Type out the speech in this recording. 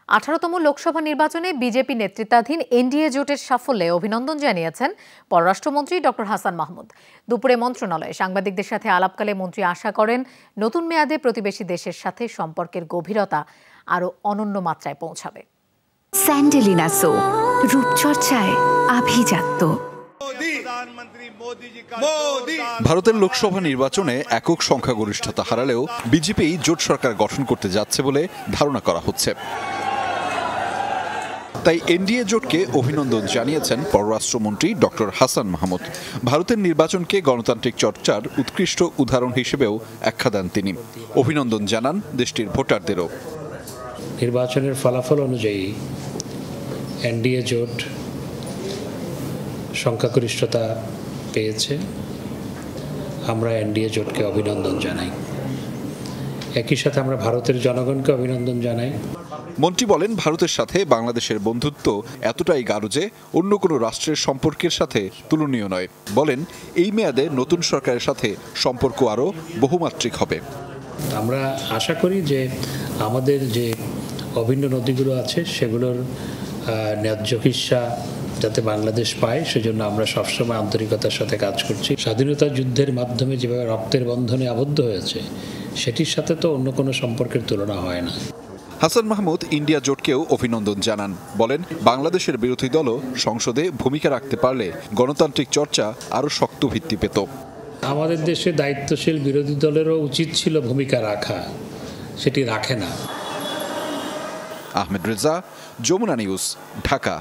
18তম লোকসভা নির্বাচনে বিজেপি নেতৃত্বাধীন এনডিএ জোটের সাফল্যে অভিনন্দন জানিয়েছেন পররাষ্ট্রমন্ত্রী ডক্টর হাসান মাহমুদ। দুপুরে মন্ত্রণালয়ে সাংবাদিকদের সাথে আলাপকালে মন্ত্রী আশা করেন নতুন মেয়াদে প্রতিবেশী দেশের সাথে সম্পর্কের গভীরতা আরও অনন্য মাত্রায় পৌঁছাবে। স্যান্ডেলিনা সো, রূপচর্চায় আভিজাত্য। ভারতের লোকসভা নির্বাচনে একক সংখ্যাগরিষ্ঠতা হারালেও বিজেপি জোট সরকার গঠন করতে যাচ্ছে বলে ধারণা করা হচ্ছে। তাই এনডিএ জোটকে অভিনন্দন জানিয়েছেন পররাষ্ট্রমন্ত্রী ডক্টর হাসান মাহমুদ। ভারতের নির্বাচনকে গণতান্ত্রিক চর্চার উৎকৃষ্ট উদাহরণ হিসেবেও আখ্যা দেন তিনি। অভিনন্দন জানান দেশটির ভোটারদেরও। নির্বাচনের ফলাফল অনুযায়ী এনডিএ জোট সংখ্যাগরিষ্ঠতা পেয়েছে। আমরা এনডিএ জোটকে অভিনন্দন জানাই। একই সাথে আমরা ভারতের জনগণকে অভিনন্দন জানাই। মন্ত্রী বলেন, ভারতের সাথে বাংলাদেশের বন্ধুত্ব এতটাই গাঢ় যে অন্য কোনো রাষ্ট্রের সম্পর্কের সাথে তুলনীয় নয়। বলেন, এই মেয়াদে নতুন সরকারের সাথে সম্পর্ক আরও বহুমাত্রিক হবে। আমরা আশা করি যে আমাদের যে অভিন্ন নদীগুলো আছে সেগুলোর ন্যায্য হিস্সা যাতে বাংলাদেশ পায়, সেজন্য আমরা সবসময় আন্তরিকতার সাথে কাজ করছি। স্বাধীনতা যুদ্ধের মাধ্যমে যেভাবে রক্তের বন্ধনে আবদ্ধ হয়েছে সেটির সাথে তো অন্য কোনো সম্পর্কের তুলনা হয় না। হাসান মাহমুদ ইন্ডিয়া জোটকেও অভিনন্দন জানান। বলেন, বাংলাদেশের বিরোধী দলও সংসদে ভূমিকা রাখতে পারলে গণতান্ত্রিক চর্চা আরও শক্ত ভিত্তি পেত। আমাদের দেশে দায়িত্বশীল বিরোধী দলেরও উচিত ছিল ভূমিকা রাখা, সেটি রাখে না। আহমেদ রেজা, যমুনা নিউজ, ঢাকা।